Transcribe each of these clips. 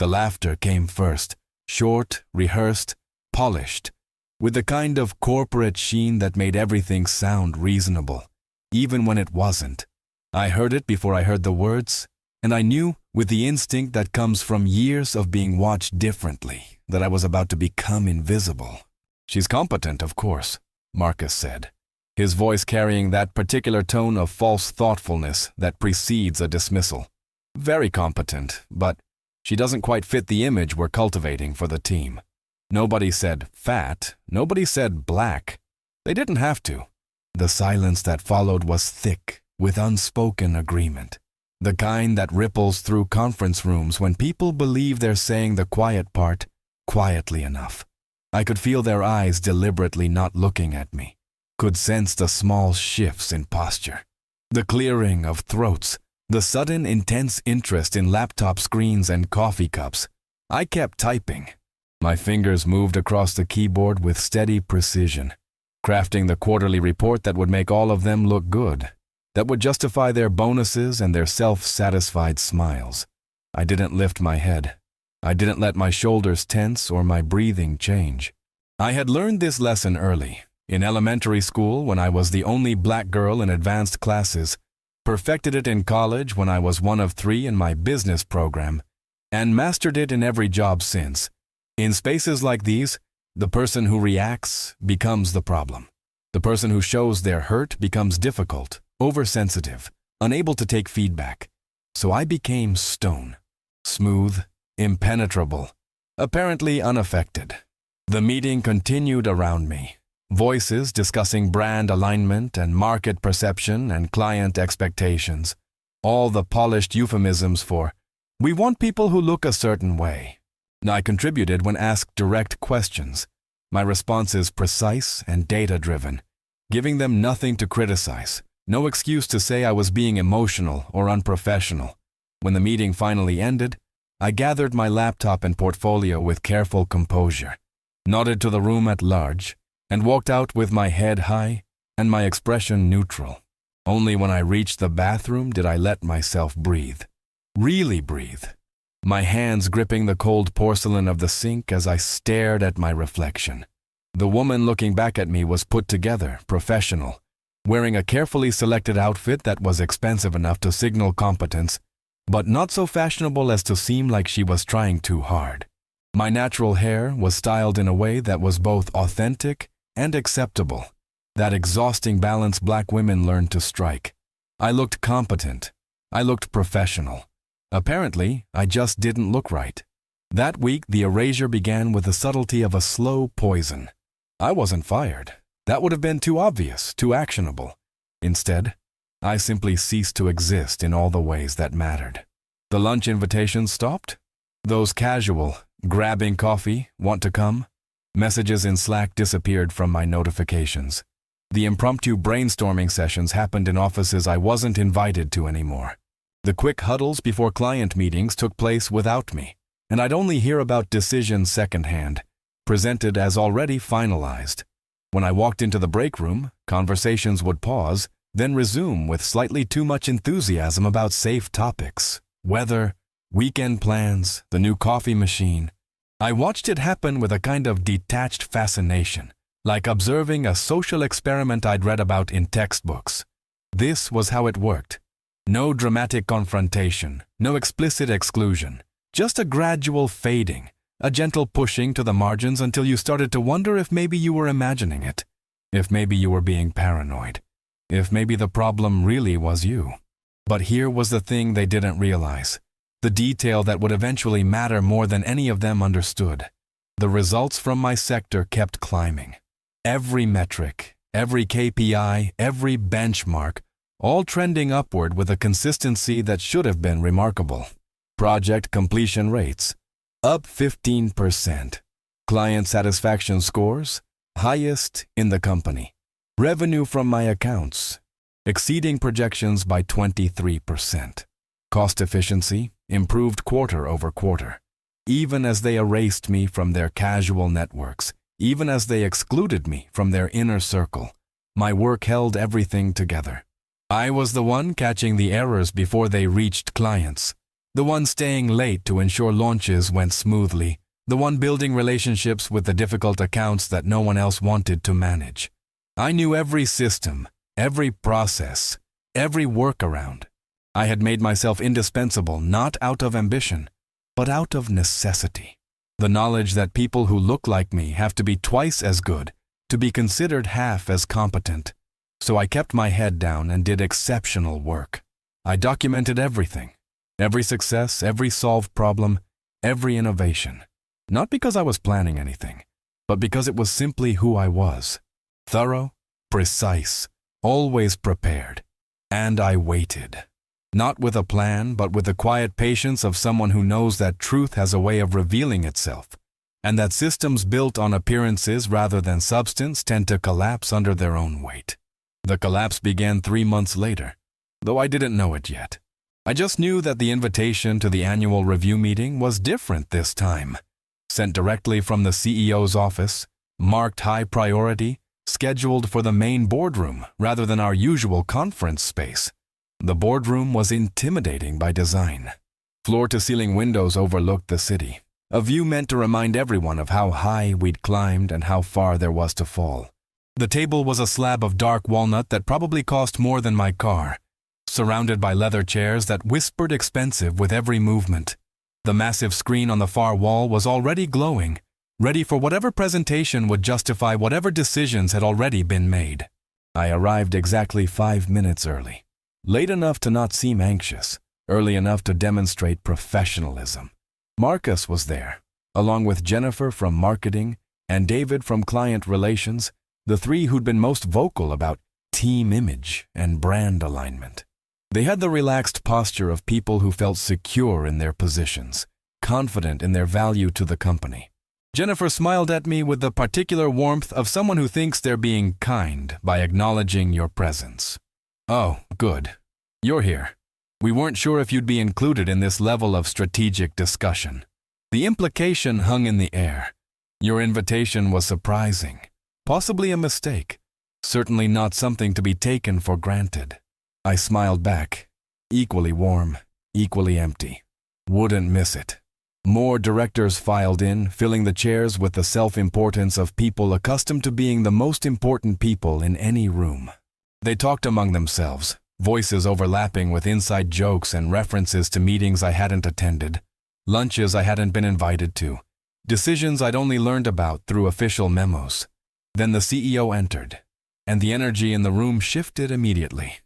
The laughter came first, short, rehearsed, polished, with the kind of corporate sheen that made everything sound reasonable, even when it wasn't. I heard it before I heard the words, and I knew, with the instinct that comes from years of being watched differently, that I was about to become invisible. "She's competent, of course," Marcus said, his voice carrying that particular tone of false thoughtfulness that precedes a dismissal. "Very competent, but she doesn't quite fit the image we're cultivating for the team." Nobody said fat, nobody said black. They didn't have to. The silence that followed was thick, with unspoken agreement. The kind that ripples through conference rooms when people believe they're saying the quiet part quietly enough. I could feel their eyes deliberately not looking at me, could sense the small shifts in posture, the clearing of throats, the sudden intense interest in laptop screens and coffee cups. I kept typing. My fingers moved across the keyboard with steady precision, crafting the quarterly report that would make all of them look good, that would justify their bonuses and their self-satisfied smiles. I didn't lift my head. I didn't let my shoulders tense or my breathing change. I had learned this lesson early, in elementary school when I was the only black girl in advanced classes, perfected it in college when I was one of 3 in my business program, and mastered it in every job since. In spaces like these, the person who reacts becomes the problem. The person who shows they're hurt becomes difficult, oversensitive, unable to take feedback. So I became stone, smooth, impenetrable, apparently unaffected. The meeting continued around me, voices discussing brand alignment and market perception and client expectations, all the polished euphemisms for, "We want people who look a certain way." I contributed when asked direct questions, my responses precise and data-driven, giving them nothing to criticize, no excuse to say I was being emotional or unprofessional. When the meeting finally ended, I gathered my laptop and portfolio with careful composure, nodded to the room at large, and walked out with my head high and my expression neutral. Only when I reached the bathroom did I let myself breathe. Really breathe. My hands gripping the cold porcelain of the sink as I stared at my reflection. The woman looking back at me was put together, professional, wearing a carefully selected outfit that was expensive enough to signal competence, but not so fashionable as to seem like she was trying too hard. My natural hair was styled in a way that was both authentic and acceptable, that exhausting balance black women learn to strike. I looked competent. I looked professional. Apparently, I just didn't look right. That week, the erasure began with the subtlety of a slow poison. I wasn't fired. That would have been too obvious, too actionable. Instead, I simply ceased to exist in all the ways that mattered. The lunch invitations stopped. Those casual, grabbing coffee, want to come? Messages in Slack disappeared from my notifications. The impromptu brainstorming sessions happened in offices I wasn't invited to anymore. The quick huddles before client meetings took place without me, and I'd only hear about decisions secondhand, presented as already finalized. When I walked into the break room, conversations would pause, then resume with slightly too much enthusiasm about safe topics, weather, weekend plans, the new coffee machine. I watched it happen with a kind of detached fascination, like observing a social experiment I'd read about in textbooks. This was how it worked. No dramatic confrontation, no explicit exclusion, just a gradual fading, a gentle pushing to the margins until you started to wonder if maybe you were imagining it, if maybe you were being paranoid, if maybe the problem really was you. But here was the thing they didn't realize, the detail that would eventually matter more than any of them understood. The results from my sector kept climbing. Every metric, every KPI, every benchmark, all trending upward with a consistency that should have been remarkable. Project completion rates, up 15%. Client satisfaction scores, highest in the company. Revenue from my accounts, exceeding projections by 23%. Cost efficiency, improved quarter over quarter. Even as they erased me from their casual networks, even as they excluded me from their inner circle, my work held everything together. I was the one catching the errors before they reached clients, The one staying late to ensure launches went smoothly. The one building relationships with the difficult accounts that no one else wanted to manage. I knew every system, every process, every workaround. I had made myself indispensable not out of ambition, but out of necessity. The knowledge that people who look like me have to be twice as good, to be considered half as competent. So I kept my head down and did exceptional work. I documented everything, every success, every solved problem, every innovation. Not because I was planning anything, but because it was simply who I was. Thorough, precise, always prepared. And I waited. Not with a plan, but with the quiet patience of someone who knows that truth has a way of revealing itself, and that systems built on appearances rather than substance tend to collapse under their own weight. The collapse began 3 months later, though I didn't know it yet. I just knew that the invitation to the annual review meeting was different this time. Sent directly from the CEO's office, marked high priority, scheduled for the main boardroom rather than our usual conference space. The boardroom was intimidating by design. Floor-to-ceiling windows overlooked the city, a view meant to remind everyone of how high we'd climbed and how far there was to fall. The table was a slab of dark walnut that probably cost more than my car, surrounded by leather chairs that whispered expensive with every movement. The massive screen on the far wall was already glowing, ready for whatever presentation would justify whatever decisions had already been made. I arrived exactly 5 minutes early, late enough to not seem anxious, early enough to demonstrate professionalism. Marcus was there, along with Jennifer from marketing and David from client relations, the three who'd been most vocal about team image and brand alignment. They had the relaxed posture of people who felt secure in their positions, confident in their value to the company. Jennifer smiled at me with the particular warmth of someone who thinks they're being kind by acknowledging your presence. "Oh, good. You're here. We weren't sure if you'd be included in this level of strategic discussion." The implication hung in the air. Your invitation was surprising, possibly a mistake, certainly not something to be taken for granted. I smiled back, equally warm, equally empty. Wouldn't miss it. More directors filed in, filling the chairs with the self-importance of people accustomed to being the most important people in any room. They talked among themselves, voices overlapping with inside jokes and references to meetings I hadn't attended, lunches I hadn't been invited to, decisions I'd only learned about through official memos. Then the CEO entered, and the energy in the room shifted immediately.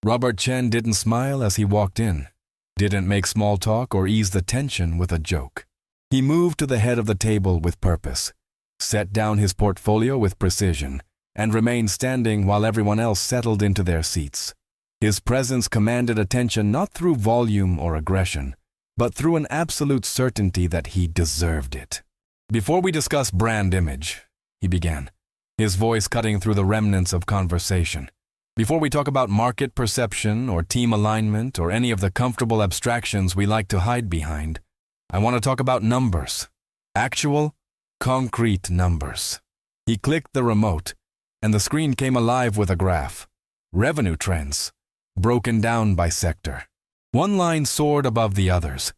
Robert Chen didn't smile as he walked in, didn't make small talk or ease the tension with a joke. He moved to the head of the table with purpose, set down his portfolio with precision, and remained standing while everyone else settled into their seats. His presence commanded attention not through volume or aggression, but through an absolute certainty that he deserved it. "Before we discuss brand image," he began, his voice cutting through the remnants of conversation. "Before we talk about market perception or team alignment or any of the comfortable abstractions we like to hide behind, I want to talk about numbers. Actual, concrete numbers." He clicked the remote, and the screen came alive with a graph. Revenue trends, broken down by sector. One line soared above the others.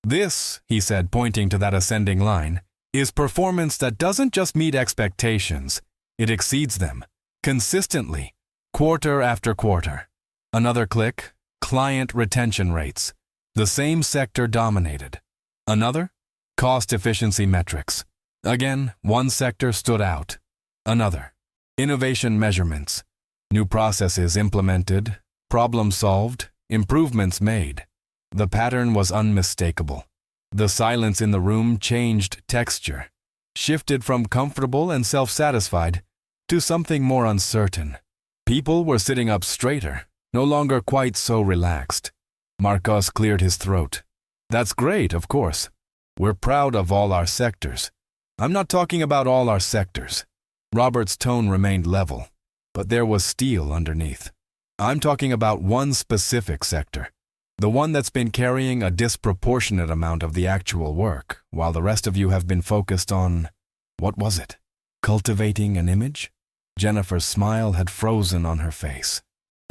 "This," he said, pointing to that ascending line, "is performance that doesn't just meet expectations, it exceeds them, consistently, quarter after quarter." Another click, client retention rates. The same sector dominated. Another, cost efficiency metrics. Again, one sector stood out. Another, innovation measurements. New processes implemented, problem solved, improvements made. The pattern was unmistakable. The silence in the room changed texture, shifted from comfortable and self-satisfied to something more uncertain. People were sitting up straighter, no longer quite so relaxed. Marcos cleared his throat. "That's great, of course. We're proud of all our sectors. I'm not talking about all our sectors." Robert's tone remained level, but there was steel underneath. "I'm talking about one specific sector, the one that's been carrying a disproportionate amount of the actual work, while the rest of you have been focused on, what was it? Cultivating an image?" Jennifer's smile had frozen on her face.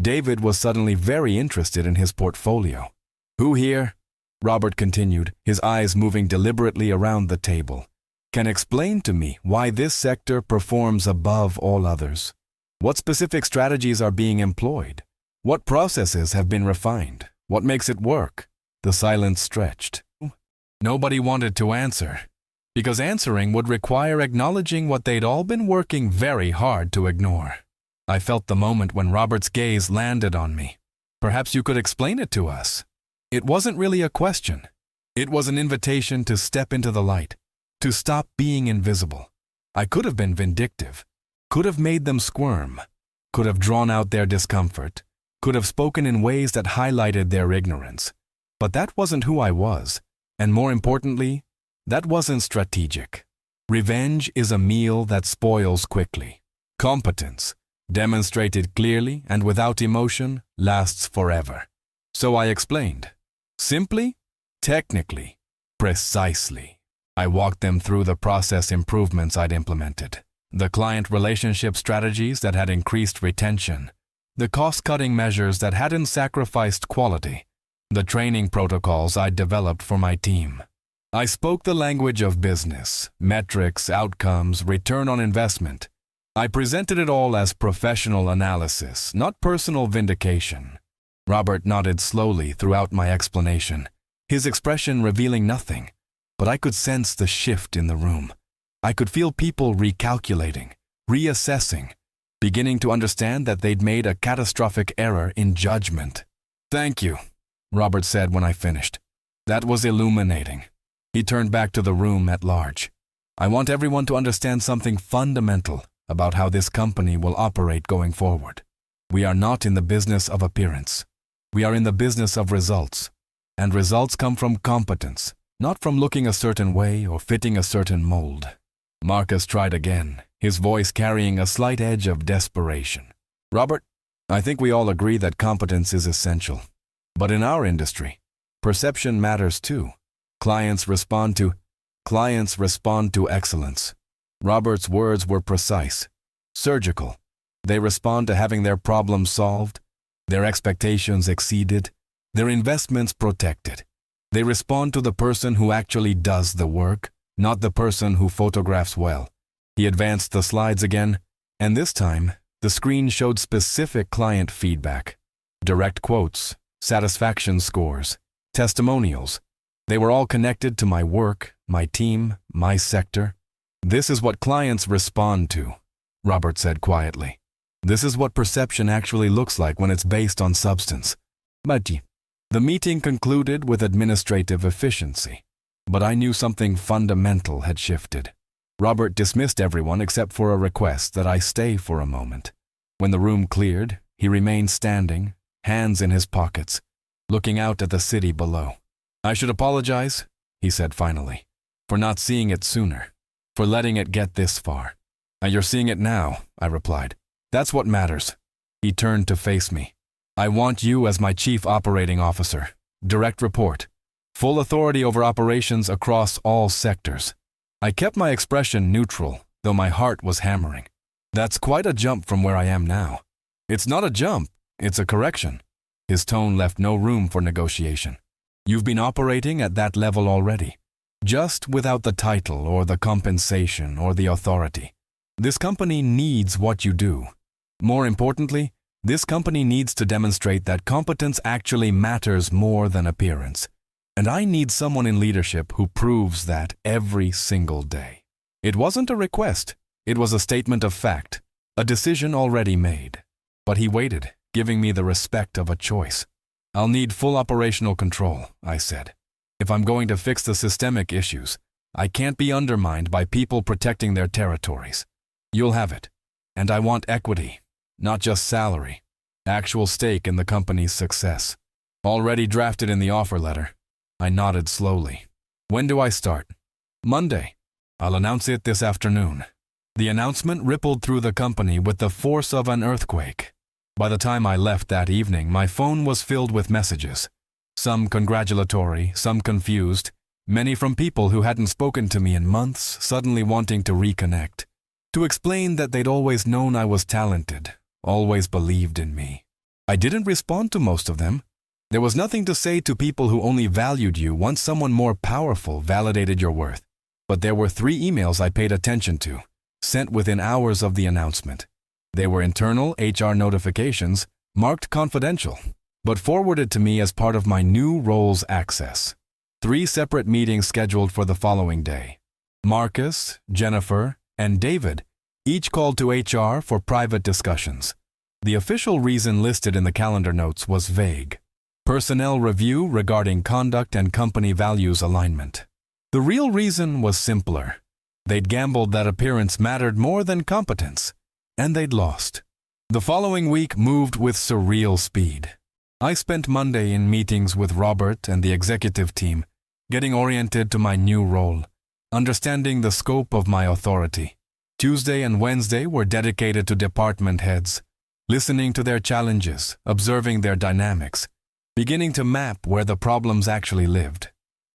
David was suddenly very interested in his portfolio. "Who here?" Robert continued, his eyes moving deliberately around the table, can explain to me why this sector performs above all others. What specific strategies are being employed? What processes have been refined? What makes it work? The silence stretched. Nobody wanted to answer, because answering would require acknowledging what they'd all been working very hard to ignore. I felt the moment when Robert's gaze landed on me. Perhaps you could explain it to us. It wasn't really a question. It was an invitation to step into the light, to stop being invisible. I could have been vindictive, could have made them squirm, could have drawn out their discomfort, could have spoken in ways that highlighted their ignorance. But that wasn't who I was, and more importantly, that wasn't strategic. Revenge is a meal that spoils quickly. Competence, demonstrated clearly and without emotion, lasts forever. So I explained. Simply, technically, precisely. I walked them through the process improvements I'd implemented, the client relationship strategies that had increased retention, the cost-cutting measures that hadn't sacrificed quality, the training protocols I'd developed for my team. I spoke the language of business, metrics, outcomes, return on investment. I presented it all as professional analysis, not personal vindication. Robert nodded slowly throughout my explanation, his expression revealing nothing, but I could sense the shift in the room. I could feel people recalculating, reassessing, beginning to understand that they'd made a catastrophic error in judgment. "Thank you," Robert said when I finished. "That was illuminating." He turned back to the room at large. "I want everyone to understand something fundamental about how this company will operate going forward. We are not in the business of appearance. We are in the business of results. And results come from competence, not from looking a certain way or fitting a certain mold." Marcus tried again, his voice carrying a slight edge of desperation. "Robert, I think we all agree that competence is essential. But in our industry, perception matters too. Clients respond to excellence." Robert's words were precise, surgical. They respond to having their problems solved, their expectations exceeded, their investments protected. They respond to the person who actually does the work, not the person who photographs well. He advanced the slides again, and this time, the screen showed specific client feedback. Direct quotes, satisfaction scores, testimonials. They were all connected to my work, my team, my sector. "This is what clients respond to," Robert said quietly. "This is what perception actually looks like when it's based on substance." The meeting concluded with administrative efficiency, but I knew something fundamental had shifted. Robert dismissed everyone except for a request that I stay for a moment. When the room cleared, he remained standing, hands in his pockets, looking out at the city below. "I should apologize," he said finally, "for not seeing it sooner, for letting it get this far." "And you're seeing it now," I replied. "That's what matters." He turned to face me. "I want you as my chief operating officer, direct report, full authority over operations across all sectors." I kept my expression neutral, though my heart was hammering. "That's quite a jump from where I am now." "It's not a jump, it's a correction." His tone left no room for negotiation. "You've been operating at that level already, just without the title or the compensation or the authority. This company needs what you do. More importantly, this company needs to demonstrate that competence actually matters more than appearance. And I need someone in leadership who proves that every single day." It wasn't a request. It was a statement of fact, a decision already made. But he waited, giving me the respect of a choice. "I'll need full operational control," I said. "If I'm going to fix the systemic issues, I can't be undermined by people protecting their territories. You'll have it. And I want equity, not just salary, actual stake in the company's success. Already drafted in the offer letter." I nodded slowly. "When do I start?" "Monday. I'll announce it this afternoon." The announcement rippled through the company with the force of an earthquake. By the time I left that evening, my phone was filled with messages. Some congratulatory, some confused, many from people who hadn't spoken to me in months, suddenly wanting to reconnect, to explain that they'd always known I was talented, always believed in me. I didn't respond to most of them. There was nothing to say to people who only valued you once someone more powerful validated your worth. But there were 3 emails I paid attention to, sent within hours of the announcement. They were internal HR notifications, marked confidential, but forwarded to me as part of my new role's access. 3 separate meetings scheduled for the following day. Marcus, Jennifer, and David each called to HR for private discussions. The official reason listed in the calendar notes was vague. Personnel review regarding conduct and company values alignment. The real reason was simpler. They'd gambled that appearance mattered more than competence, and they'd lost. The following week moved with surreal speed. I spent Monday in meetings with Robert and the executive team, getting oriented to my new role, understanding the scope of my authority. Tuesday and Wednesday were dedicated to department heads, listening to their challenges, observing their dynamics, beginning to map where the problems actually lived.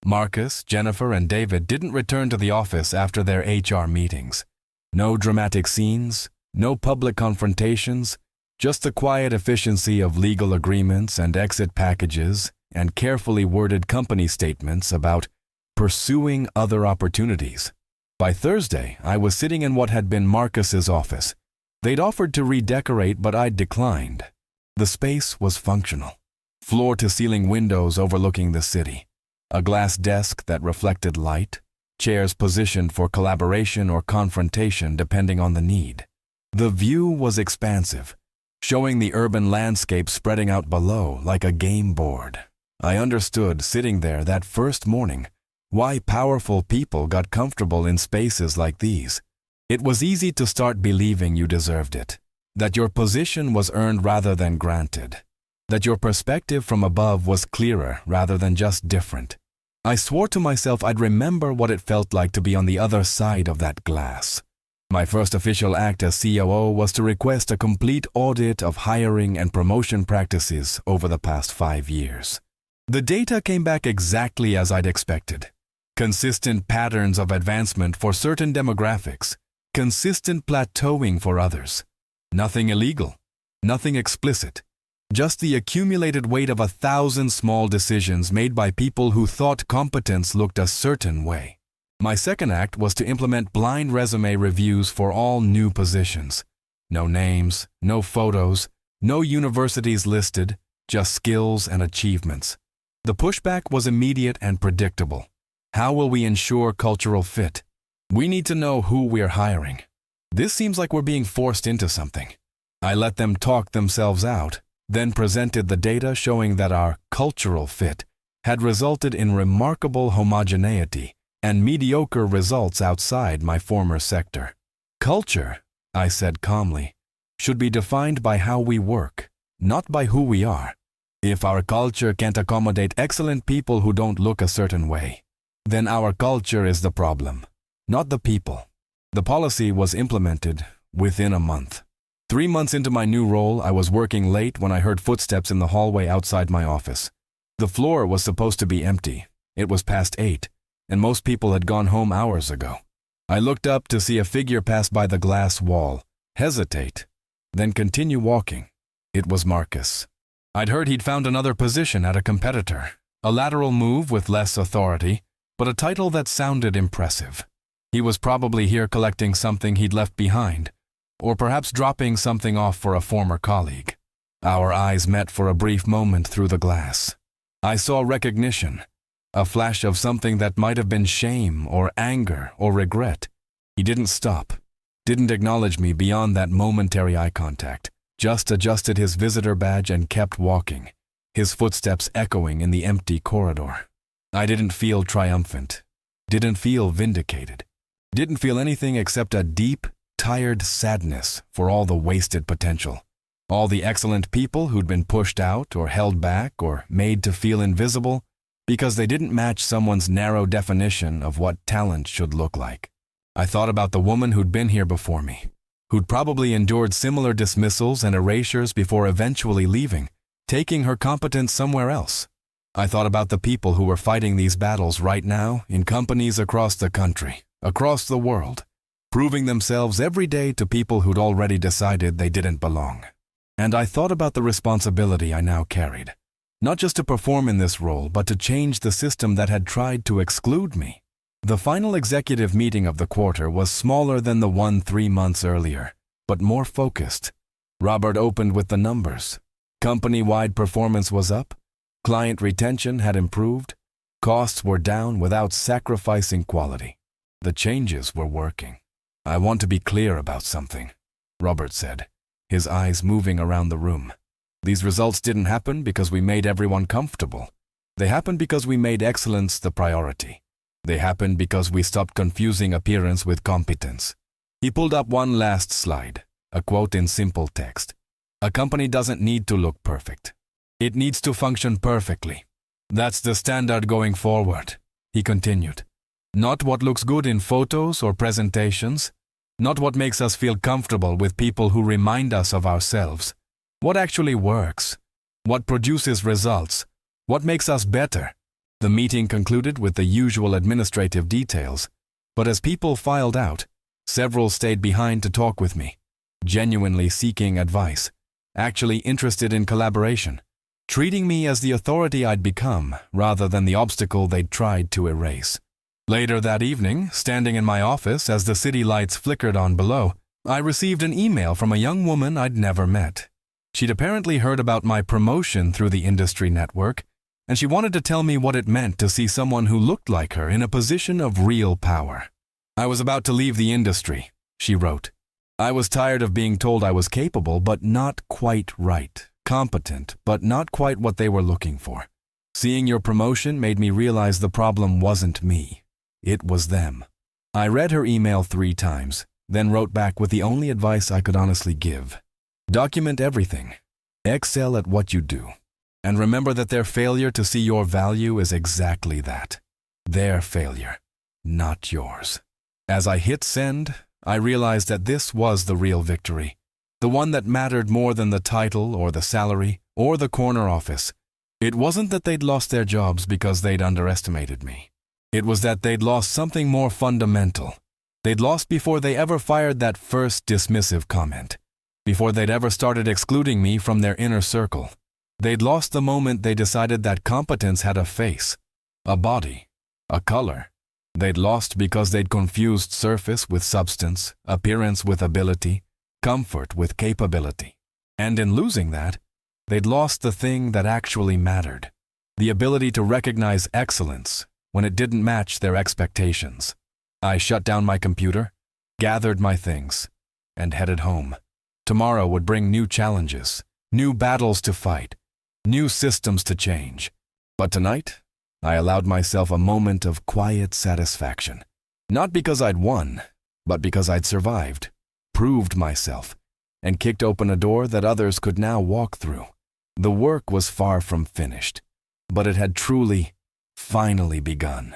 Marcus, Jennifer, and David didn't return to the office after their HR meetings. No dramatic scenes, no public confrontations, just the quiet efficiency of legal agreements and exit packages and carefully worded company statements about pursuing other opportunities. By Thursday, I was sitting in what had been Marcus's office. They'd offered to redecorate, but I'd declined. The space was functional. Floor-to-ceiling windows overlooking the city. A glass desk that reflected light, chairs positioned for collaboration or confrontation depending on the need. The view was expansive, showing the urban landscape spreading out below like a game board. I understood, sitting there that first morning, why powerful people got comfortable in spaces like these. It was easy to start believing you deserved it, that your position was earned rather than granted, that your perspective from above was clearer rather than just different. I swore to myself I'd remember what it felt like to be on the other side of that glass. My first official act as COO was to request a complete audit of hiring and promotion practices over the past 5 years. The data came back exactly as I'd expected. Consistent patterns of advancement for certain demographics, consistent plateauing for others. Nothing illegal, nothing explicit. Just the accumulated weight of 1,000 small decisions made by people who thought competence looked a certain way. My second act was to implement blind resume reviews for all new positions. No names, no photos, no universities listed, just skills and achievements. The pushback was immediate and predictable. How will we ensure cultural fit? We need to know who we're hiring. This seems like we're being forced into something. I let them talk themselves out, then presented the data showing that our cultural fit had resulted in remarkable homogeneity and mediocre results outside my former sector. Culture, I said calmly, should be defined by how we work, not by who we are. If our culture can't accommodate excellent people who don't look a certain way, then our culture is the problem, not the people. The policy was implemented within a month. 3 months into my new role, I was working late when I heard footsteps in the hallway outside my office. The floor was supposed to be empty. It was past 8, and most people had gone home hours ago. I looked up to see a figure pass by the glass wall, hesitate, then continue walking. It was Marcus. I'd heard he'd found another position at a competitor, a lateral move with less authority, but a title that sounded impressive. He was probably here collecting something he'd left behind, or perhaps dropping something off for a former colleague. Our eyes met for a brief moment through the glass. I saw recognition, a flash of something that might have been shame or anger or regret. He didn't stop, didn't acknowledge me beyond that momentary eye contact, just adjusted his visitor badge and kept walking, his footsteps echoing in the empty corridor. I didn't feel triumphant, didn't feel vindicated, didn't feel anything except a deep, tired sadness for all the wasted potential, all the excellent people who'd been pushed out or held back or made to feel invisible because they didn't match someone's narrow definition of what talent should look like. I thought about the woman who'd been here before me, who'd probably endured similar dismissals and erasures before eventually leaving, taking her competence somewhere else. I thought about the people who were fighting these battles right now in companies across the country, across the world, proving themselves every day to people who'd already decided they didn't belong. And I thought about the responsibility I now carried, Not just to perform in this role, but to change the system that had tried to exclude me. The final executive meeting of the quarter was smaller than the one 3 months earlier, but more focused. Robert opened with the numbers. Company-wide performance was up, client retention had improved, costs were down without sacrificing quality. The changes were working. "I want to be clear about something," Robert said, his eyes moving around the room. "These results didn't happen because we made everyone comfortable. They happened because we made excellence the priority. They happened because we stopped confusing appearance with competence." He pulled up one last slide, a quote in simple text. "A company doesn't need to look perfect. It needs to function perfectly. That's the standard going forward," he continued. "Not what looks good in photos or presentations, not what makes us feel comfortable with people who remind us of ourselves. What actually works, what produces results, what makes us better." The meeting concluded with the usual administrative details, but as people filed out, several stayed behind to talk with me, genuinely seeking advice, actually interested in collaboration, treating me as the authority I'd become rather than the obstacle they'd tried to erase. Later that evening, standing in my office as the city lights flickered on below, I received an email from a young woman I'd never met. She'd apparently heard about my promotion through the industry network, and she wanted to tell me what it meant to see someone who looked like her in a position of real power. "I was about to leave the industry," she wrote. "I was tired of being told I was capable but not quite right, competent but not quite what they were looking for. Seeing your promotion made me realize the problem wasn't me. It was them." I read her email 3 times, then wrote back with the only advice I could honestly give. Document everything. Excel at what you do. And remember that their failure to see your value is exactly that. Their failure, not yours. As I hit send, I realized that this was the real victory, the one that mattered more than the title or the salary or the corner office. It wasn't that they'd lost their jobs because they'd underestimated me. It was that they'd lost something more fundamental. They'd lost before they ever fired that first dismissive comment, before they'd ever started excluding me from their inner circle. They'd lost the moment they decided that competence had a face, a body, a color. They'd lost because they'd confused surface with substance, appearance with ability, comfort with capability. And in losing that, they'd lost the thing that actually mattered, the ability to recognize excellence when it didn't match their expectations. I shut down my computer, gathered my things, and headed home. Tomorrow would bring new challenges, new battles to fight, new systems to change. But tonight, I allowed myself a moment of quiet satisfaction. Not because I'd won, but because I'd survived, proved myself, and kicked open a door that others could now walk through. The work was far from finished, but it had truly, finally begun.